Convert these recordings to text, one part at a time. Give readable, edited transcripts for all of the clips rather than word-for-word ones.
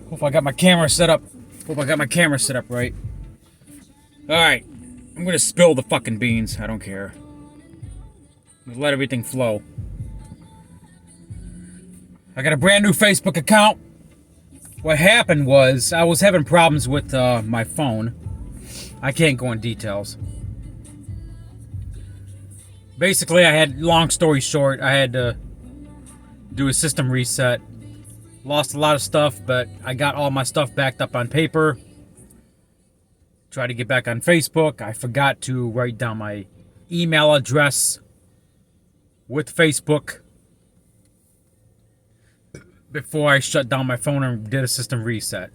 Hope I got my camera set up. Hope I got my camera set up right. Alright. I'm gonna spill the fucking beans. I don't care. Just let everything flow. I got a brand new Facebook account. What happened was I was having problems with my phone. I can't go in details. Basically, I had, long story short, I had to do a system reset. Lost a lot of stuff, but I got all my stuff backed up on paper. Tried to get back on Facebook. I forgot to write down my email address with Facebook before I shut down my phone and did a system reset.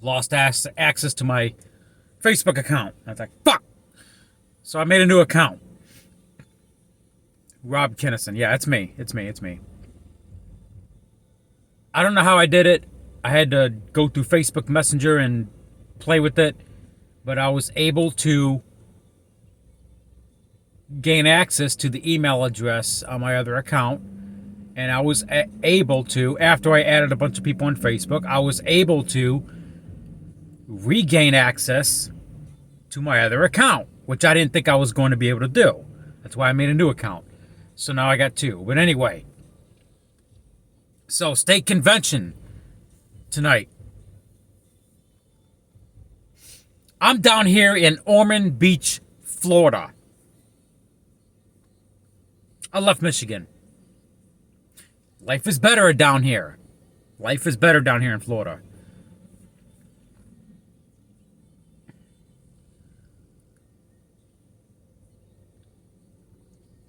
Lost access to my Facebook account. I was like, fuck! So I made a new account. Rob Kinnison. Yeah, it's me. It's me. I don't know how I did it. I had to go through Facebook Messenger and play with it. But I was able to gain access to the email address on my other account. And I was able to, after I added a bunch of people on Facebook, I was able to regain access to my other account, which I didn't think I was going to be able to do. That's why I made a new account. So now I got two. But anyway. So, state convention tonight. I'm down here in Ormond Beach, Florida. I left Michigan. Life is better down here. Life is better down here in Florida.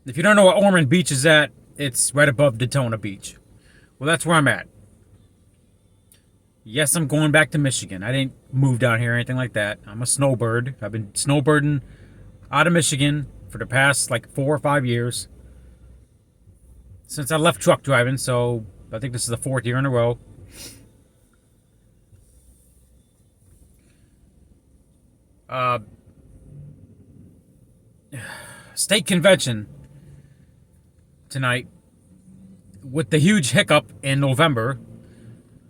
If you don't know where Ormond Beach is at, it's right above Daytona Beach. Well, that's where I'm at. Yes, I'm going back to Michigan. I didn't move down here or anything like that. I'm a snowbird. I've been snowbirding out of Michigan for the past like 4 or 5 years. Since I left truck driving, so I think this is the 4th year in a row. State convention tonight. With the huge hiccup in November,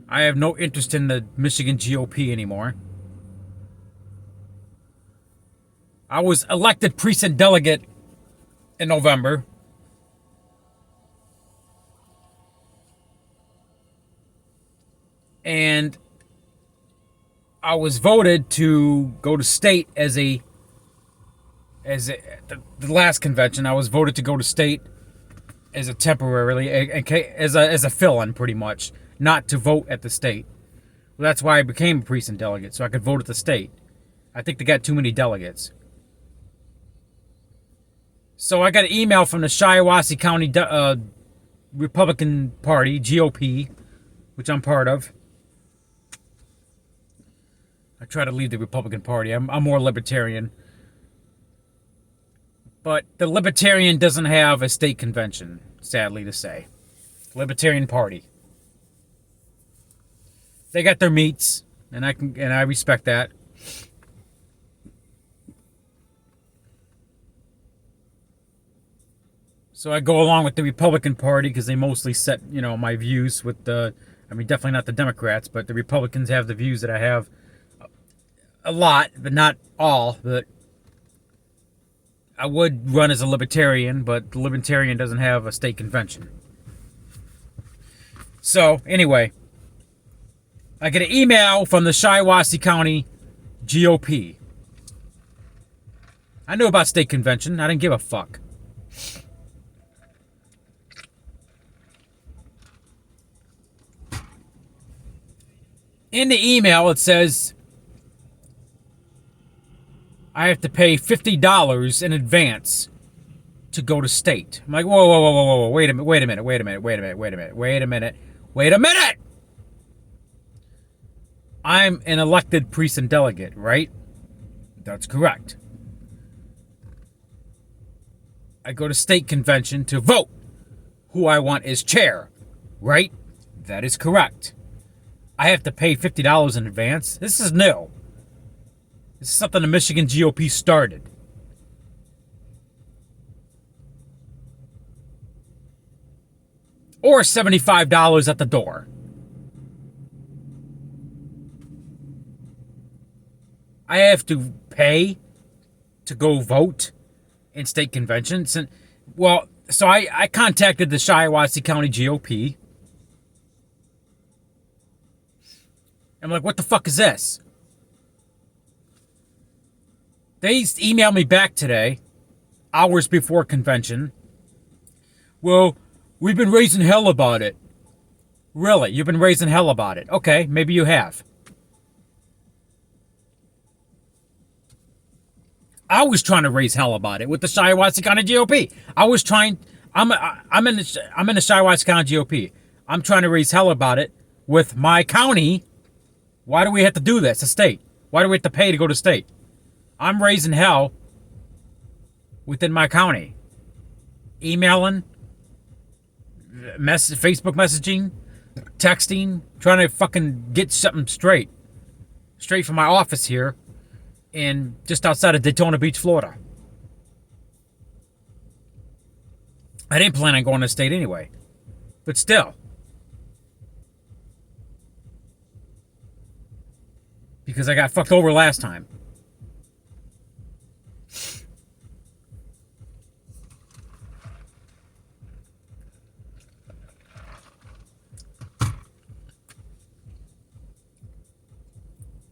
I have no interest in the Michigan GOP anymore. I was elected precinct delegate in November. And I was voted to go to state as the last convention. I was voted to go to state as a temporarily, as a fill-in, pretty much, not to vote at the state. Well, that's why I became a precinct delegate, so I could vote at the state. I think they got too many delegates. So I got an email from the Shiawassee County Republican Party, GOP, which I'm part of. I try to leave the Republican Party. I'm more libertarian. But the Libertarian doesn't have a state convention, sadly to say. Libertarian Party. They got their meets, and I respect that. So I go along with the Republican Party because they mostly set, my views with definitely not the Democrats, but the Republicans have the views that I have a lot, but not all, but I would run as a libertarian, but the Libertarian doesn't have a state convention. So, anyway, I get an email from the Shiawassee County GOP. I knew about state convention. I didn't give a fuck. In the email, it says I have to pay $50 in advance to go to state. I'm like, whoa, wait a minute. I'm an elected precinct delegate, right? That's correct. I go to state convention to vote who I want as chair, right? That is correct. I have to pay $50 in advance. This is new. This is something the Michigan GOP started. Or $75 at the door. I have to pay to go vote in state conventions. And well, so I contacted the Shiawassee County GOP. I'm like, what the fuck is this? They emailed me back today, hours before convention. Well, we've been raising hell about it. Really? You've been raising hell about it? Okay, maybe you have. I was trying to raise hell about it with the Shiawassee County GOP. I'm in the Shiawassee County GOP. I'm trying to raise hell about it with my county. Why do we have to do this? A state. Why do we have to pay to go to state? I'm raising hell within my county. Emailing, Facebook messaging, texting, trying to fucking get something straight from my office here in just outside of Daytona Beach, Florida. I didn't plan on going to state anyway, but still. Because I got fucked over last time.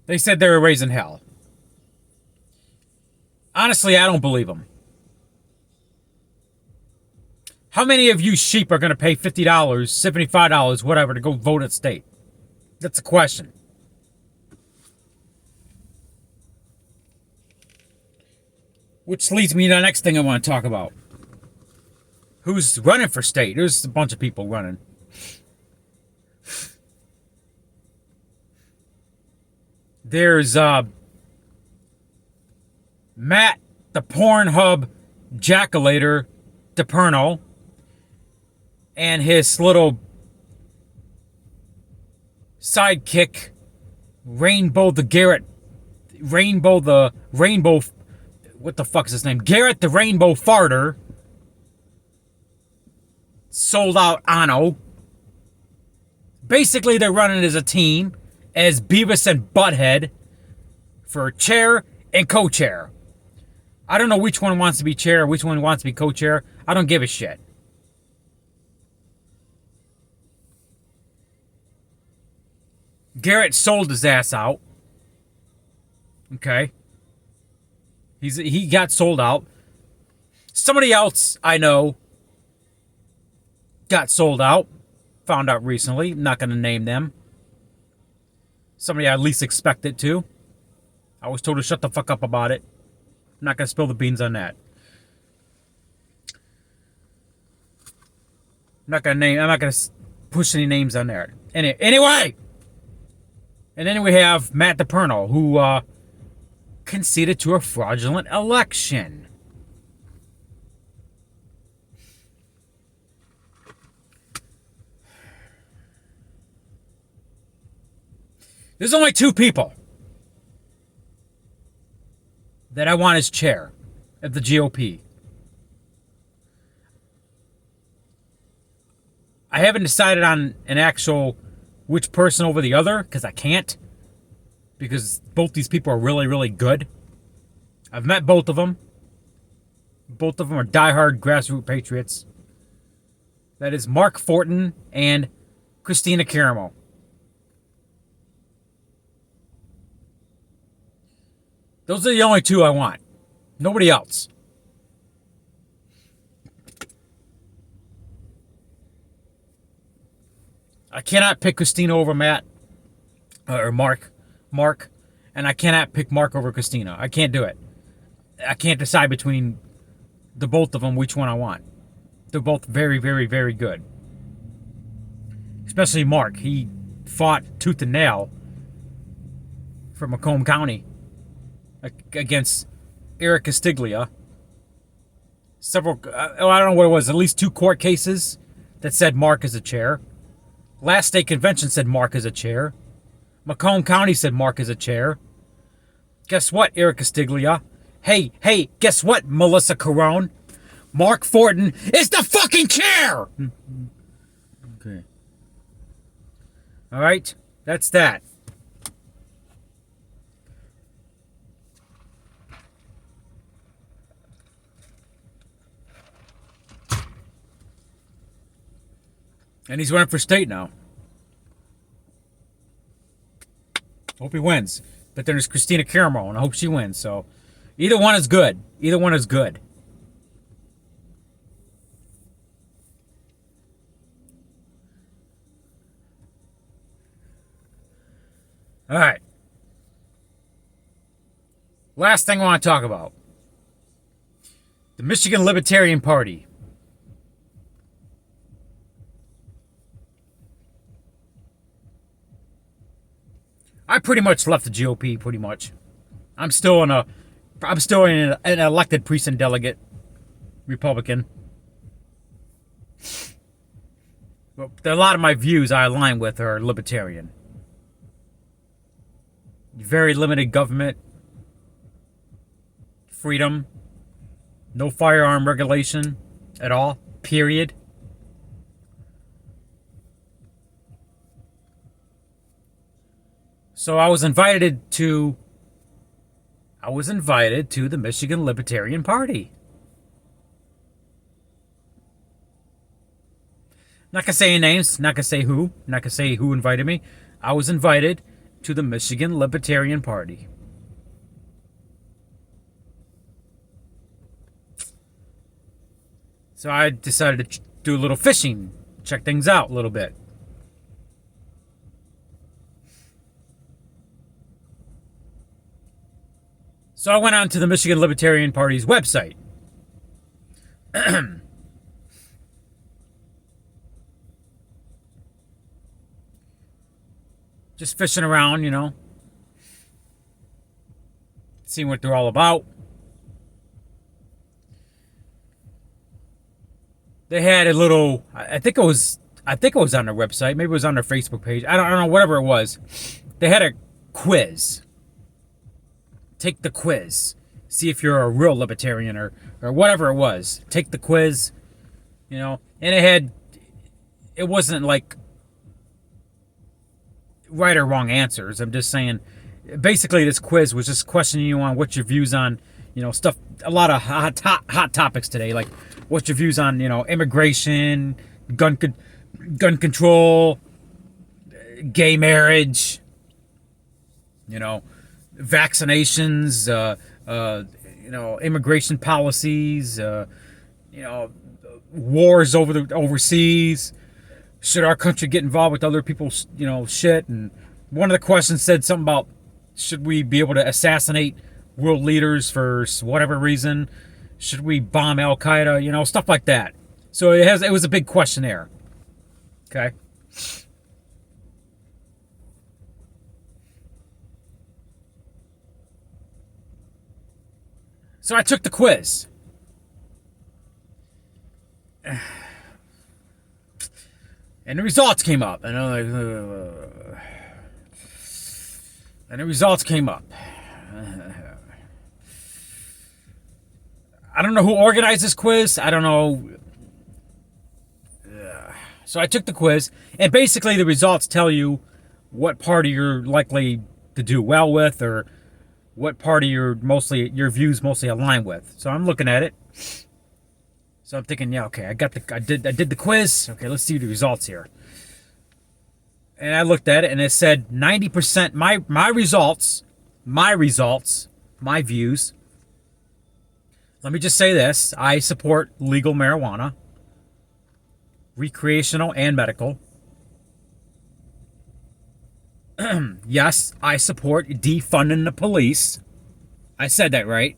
They said they were raising hell. Honestly, I don't believe them. How many of you sheep are going to pay $50, $75, whatever, to go vote at state? That's a question. Which leads me to the next thing I want to talk about. Who's running for state? There's a bunch of people running. There's Matt, the Pornhub jackalator, DePerno, and his little sidekick, Rainbow, what the fuck is his name? Garrett the Rainbow Farter, sold out Anno. Basically, they're running as a team, as Beavis and Butthead, for chair and co-chair. I don't know which one wants to be chair, which one wants to be co-chair. I don't give a shit. Garrett sold his ass out. Okay. He got sold out. Somebody else I know got sold out. Found out recently. I'm not going to name them. Somebody I at least expected to. I was told to shut the fuck up about it. I'm not going to spill the beans on that. I'm not going to push any names on there. Anyway! And then we have Matt DePerno, who conceded to a fraudulent election. There's only two people that I want as chair of the GOP. I haven't decided on an actual which person over the other, because I can't. Because both these people are really, really good. I've met both of them. Both of them are diehard grassroots patriots. That is Mark Fortin and Christina Caramel. Those are the only two I want. Nobody else. I cannot pick Christina over Matt. Or Mark. And I cannot pick Mark over Christina. I can't do it. I can't decide between the both of them which one I want. They're both very, very, very good. Especially Mark. He fought tooth and nail for Macomb County against Eric Castiglia. Several, I don't know what it was, at least 2 court cases that said Mark is a chair. Last state convention said Mark is a chair. Macomb County said Mark is a chair. Guess what, Eric Castiglia? Hey, guess what, Melissa Carone? Mark Fortin is the fucking chair! Okay. Alright, that's that. And he's running for state now. Hope he wins. But then there's Christina Caramel, and I hope she wins. So either one is good. Either one is good. All right. Last thing I want to talk about. The Michigan Libertarian Party. I pretty much left the GOP, pretty much. I'm still an elected precinct delegate, Republican. But a lot of my views I align with are libertarian. Very limited government, freedom, no firearm regulation at all, period. So I was invited to the Michigan Libertarian Party. Not gonna say any names, not gonna say who, not gonna say who invited me. I was invited to the Michigan Libertarian Party. So I decided to do a little fishing, check things out a little bit. So I went on to the Michigan Libertarian Party's website. Just fishing around, you know. Seeing what they're all about. They had a little, I think it was on their website. Maybe it was on their Facebook page. I don't know, whatever it was. They had a quiz. Take the quiz. See if you're a real libertarian or whatever it was. Take the quiz, you know. And it wasn't like right or wrong answers. I'm just saying, basically this quiz was just questioning you on what your views on, you know, stuff, a lot of hot topics today, like what's your views on, you know, immigration, gun control, gay marriage, you know, vaccinations, you know, immigration policies, you know, wars overseas. Should our country get involved with other people's, you know, shit? And one of the questions said something about, should we be able to assassinate world leaders for whatever reason? Should we bomb Al Qaeda? You know, stuff like that. So it was a big questionnaire. Okay. So I took the quiz. And the results came up. And I'm like, and the results came up. I don't know who organized this quiz. I don't know. So I took the quiz. And basically the results tell you what party you're likely to do well with, or what party your views mostly align with. So I'm looking at it. So I'm thinking, yeah, okay, I did the quiz. Okay, let's see the results here. And I looked at it, and it said 90%. My results, my views. Let me just say this: I support legal marijuana, recreational and medical. Yes, I support defunding the police. I said that right.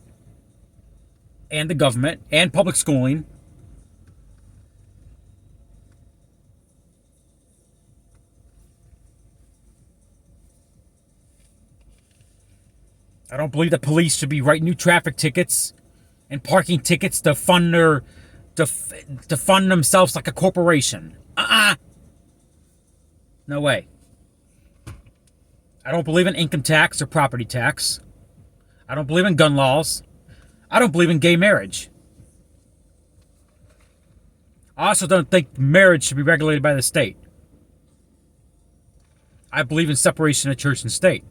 And the government and public schooling. I don't believe the police should be writing new traffic tickets and parking tickets to fund themselves like a corporation. No way. I don't believe in income tax or property tax. I don't believe in gun laws. I don't believe in gay marriage. I also don't think marriage should be regulated by the state. I believe in separation of church and state.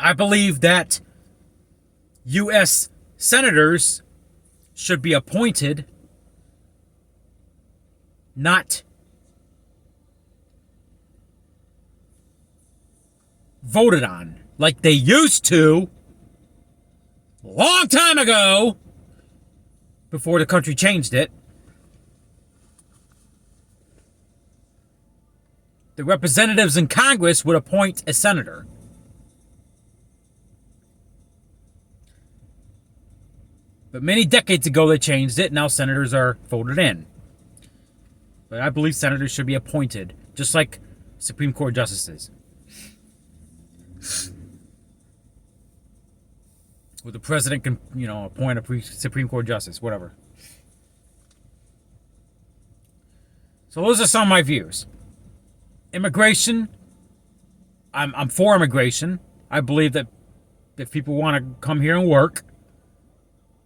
I believe that U.S. senators should be appointed, not voted on like they used to a long time ago before the country changed it. The representatives in Congress would appoint a senator. But many decades ago they changed it. Now senators are voted in. But I believe senators should be appointed, just like Supreme Court justices. Or the president can, appoint a Supreme Court justice, whatever. So those are some of my views. Immigration, I'm for immigration. I believe that if people want to come here and work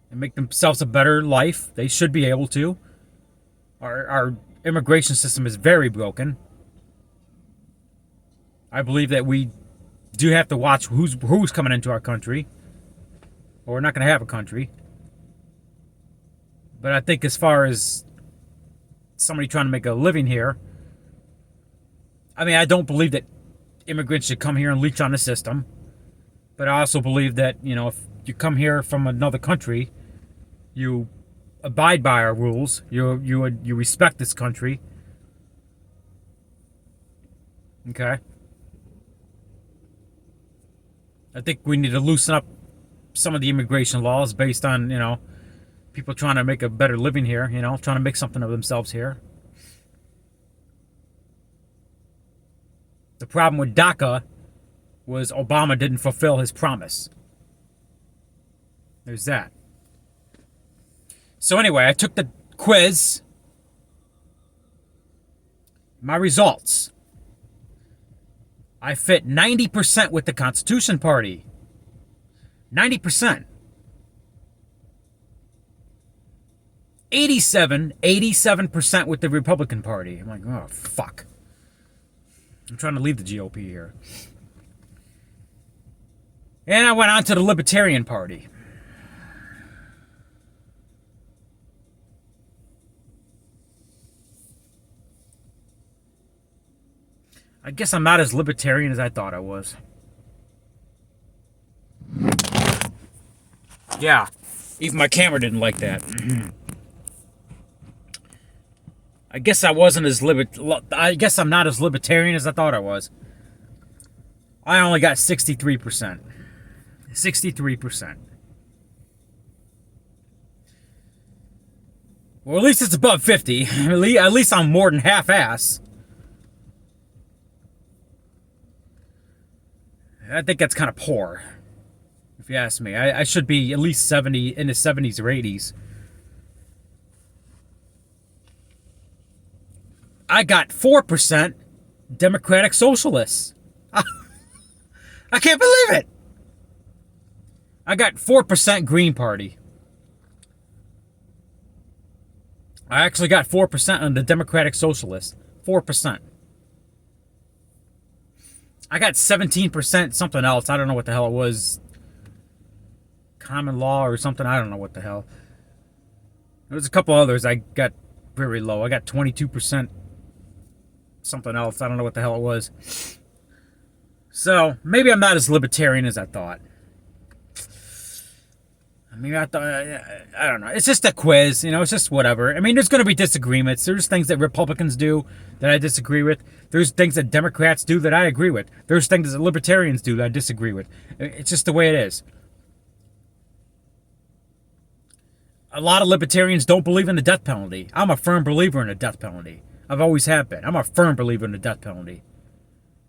and make themselves a better life, they should be able to. Our immigration system is very broken. I believe that we do have to watch who's coming into our country, or we're not going to have a country. But I think as far as somebody trying to make a living here, I don't believe that immigrants should come here and leech on the system. But I also believe that, if you come here from another country, you abide by our rules. You respect this country. Okay? I think we need to loosen up some of the immigration laws based on, people trying to make a better living here, trying to make something of themselves here. The problem with DACA was Obama didn't fulfill his promise. There's that. So anyway, I took the quiz. My results. I fit 90% with the Constitution Party. 90%. 87% with the Republican Party. I'm like, oh, fuck. I'm trying to leave the GOP here. And I went on to the Libertarian Party. I guess I'm not as libertarian as I thought I was. Yeah, even my camera didn't like that. I guess I wasn't as I guess I'm not as libertarian as I thought I was. I only got 63%. 63%. Well, at least it's above 50. At least I'm more than half-ass. I think that's kind of poor, if you ask me. I should be at least 70, in the 70s or 80s. I got 4% Democratic Socialists. I can't believe it. I got 4% Green Party. I actually got 4% on the Democratic Socialists. 4%. I got 17% something else. I don't know what the hell it was. Common law or something. I don't know what the hell. There was a couple others I got very low. I got 22% something else. I don't know what the hell it was. So, maybe I'm not as libertarian as I thought. I don't know. It's just a quiz, it's just whatever. There's going to be disagreements. There's things that Republicans do that I disagree with. There's things that Democrats do that I agree with. There's things that Libertarians do that I disagree with. It's just the way it is. A lot of Libertarians don't believe in the death penalty. I'm a firm believer in the death penalty. I've always have been. I'm a firm believer in the death penalty.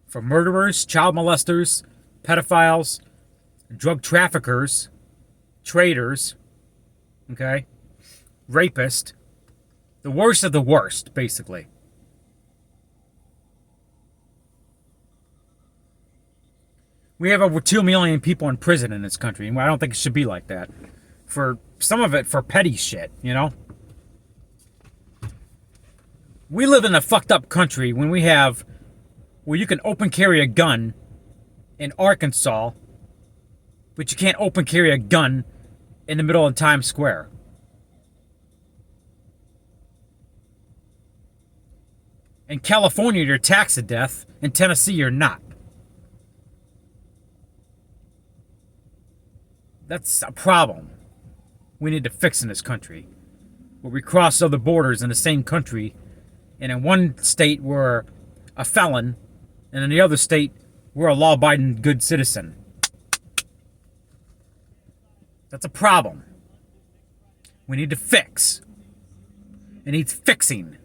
For murderers, child molesters, pedophiles, drug traffickers, traitors, okay, rapists, the worst of the worst, basically. We have over 2 million people in prison in this country, and I don't think it should be like that. For some of it, for petty shit, We live in a fucked up country where you can open carry a gun in Arkansas but you can't open carry a gun in the middle of Times Square. In California, you're taxed to death. In Tennessee, you're not. That's a problem we need to fix in this country. Where we cross other borders in the same country, and in one state we're a felon, and in the other state we're a law-abiding good citizen. That's a problem we need to fix. It needs fixing.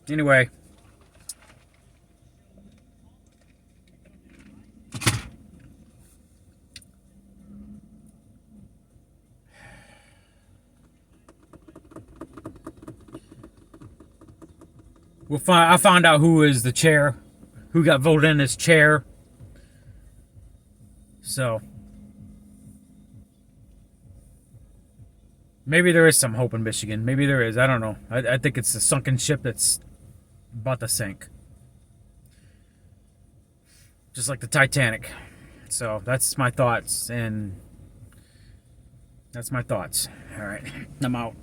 Anyway. I found out who is the chair, who got voted in as chair. So maybe there is some hope in Michigan. Maybe there is. I don't know. I think it's a sunken ship that's about to sink. Just like the Titanic. So that's my thoughts. And that's my thoughts. All right. I'm out.